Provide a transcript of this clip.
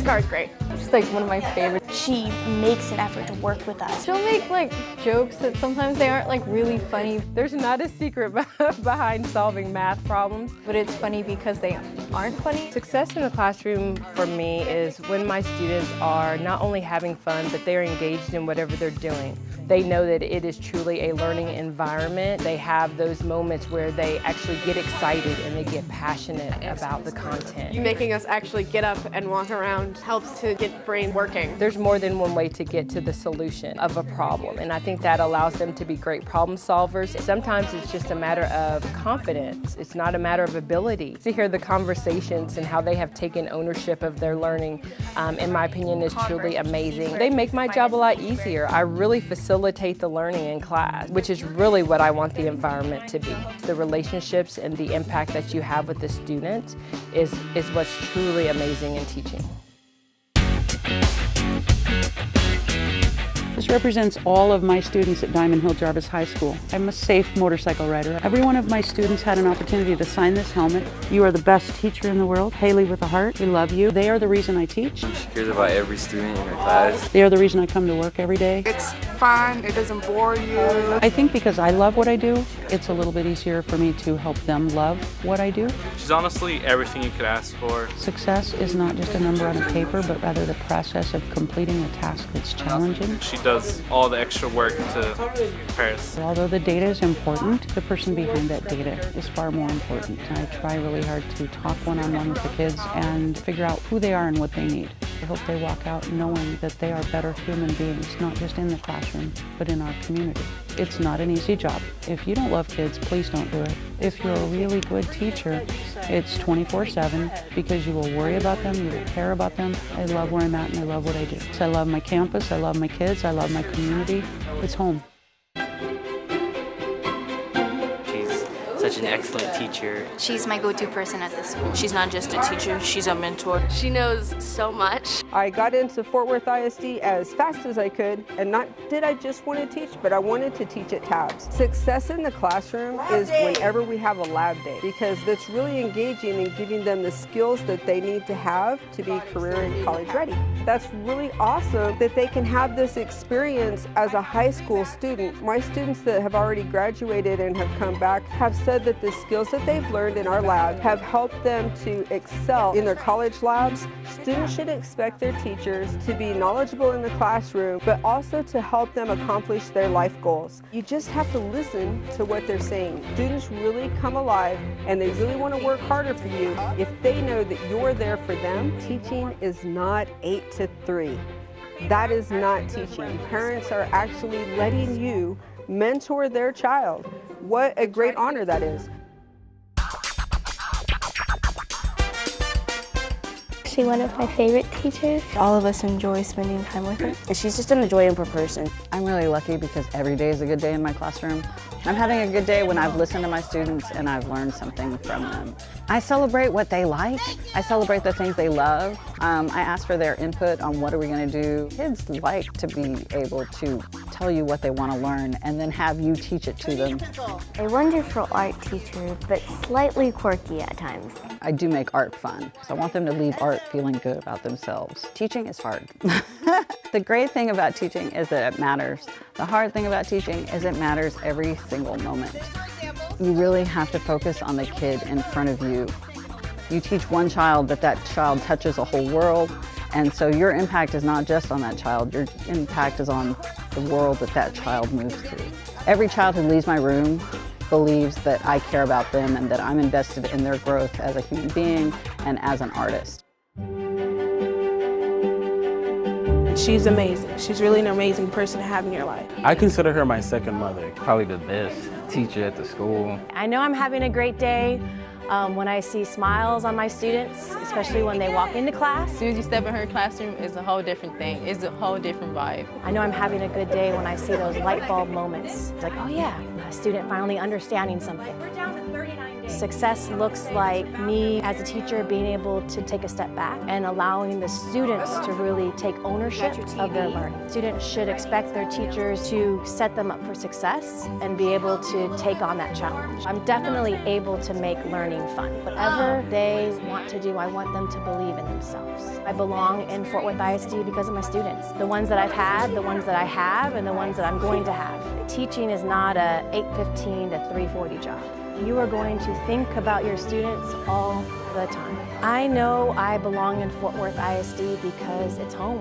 Scar's great. She's like one of my favorites. She makes an effort to work with us. She'll make like jokes that sometimes they aren't like really funny. There's not a secret behind solving math problems. But it's funny because they aren't funny. Success in the classroom for me is when my students are not only having fun, but they're engaged in whatever they're doing. They know that it is truly a learning environment. They have those moments where they actually get excited and they get passionate about the content. Making us actually get up and walk around helps to get brain working. There's more than one way to get to the solution of a problem, and I think that allows them to be great problem solvers. Sometimes it's just a matter of confidence. It's not a matter of ability. To hear the conversations and how they have taken ownership of their learning, in my opinion, is truly amazing. They make my job a lot easier. I really facilitate the learning in class, which is really what I want the environment to be. The relationships and the impact that you have with the students is what's truly amazing in teaching. This represents all of my students at Diamond Hill Jarvis High School. I'm a safe motorcycle rider. Every one of my students had an opportunity to sign this helmet. You are the best teacher in the world. Haley with a heart, we love you. They are the reason I teach. She cares about every student in her class. They are the reason I come to work every day. It's fun, it doesn't bore you. I think because I love what I do, it's a little bit easier for me to help them love what I do. She's honestly everything you could ask for. Success is not just a number on a paper, but rather the process of completing a task that's challenging. She does all the extra work to prepare us. Although the data is important, the person behind that data is far more important. I try really hard to talk one-on-one with the kids and figure out who they are and what they need. I hope they walk out knowing that they are better human beings, not just in the classroom, but in our community. It's not an easy job. If you don't love kids, please don't do it. If you're a really good teacher, it's 24/7 because you will worry about them, you will care about them. I love where I'm at and I love what I do. So I love my campus, I love my kids, I love my community. It's home. Such an excellent teacher. She's my go-to person at this school. She's not just a teacher, she's a mentor. She knows so much. I got into Fort Worth ISD as fast as I could, and not did I just want to teach, but I wanted to teach at tabs. Success in the classroom is whenever we have a lab day, because that's really engaging and giving them the skills that they need to have to be career and college ready. That's really awesome that they can have this experience as a high school student. My students that have already graduated and have come back have said that the skills that they've learned in our lab have helped them to excel in their college labs. Students should expect their teachers to be knowledgeable in the classroom, but also to help them accomplish their life goals. You just have to listen to what they're saying. Students really come alive and they really want to work harder for you if they know that you're there for them. Teaching is not 8 to 3. That is not teaching. Parents are actually letting you mentor their child. What a great honor that is. She's one of my favorite teachers. All of us enjoy spending time with her. And she's just an enjoyable person. I'm really lucky because every day is a good day in my classroom. I'm having a good day when I've listened to my students and I've learned something from them. I celebrate what they like. I celebrate the things they love. I ask for their input on what are we going to do. Kids like to be able to tell you what they want to learn and then have you teach it to them. A wonderful art teacher, but slightly quirky at times. I do make art fun, so I want them to leave art feeling good about themselves. Teaching is hard. The great thing about teaching is that it matters. The hard thing about teaching is it matters every single moment. You really have to focus on the kid in front of you. You teach one child, but that child touches a whole world, and so your impact is not just on that child, your impact is on the world that that child moves through. Every child who leaves my room believes that I care about them and that I'm invested in their growth as a human being and as an artist. She's amazing. She's really an amazing person to have in your life. I consider her my second mother. Probably the best teacher at the school. I know I'm having a great day when I see smiles on my students, especially when they walk into class. As soon as you step in her classroom, it's a whole different thing. It's a whole different vibe. I know I'm having a good day when I see those light bulb moments. It's like, oh yeah, a student finally understanding something. Success looks like me as a teacher being able to take a step back and allowing the students to really take ownership of their learning. Students should expect their teachers to set them up for success and be able to take on that challenge. I'm definitely able to make learning fun. Whatever they want to do, I want them to believe in themselves. I belong in Fort Worth ISD because of my students. The ones that I've had, the ones that I have, and the ones that I'm going to have. Teaching is not a 8:15 to 3:40 job. You are going to think about your students all the time. I know I belong in Fort Worth ISD because it's home.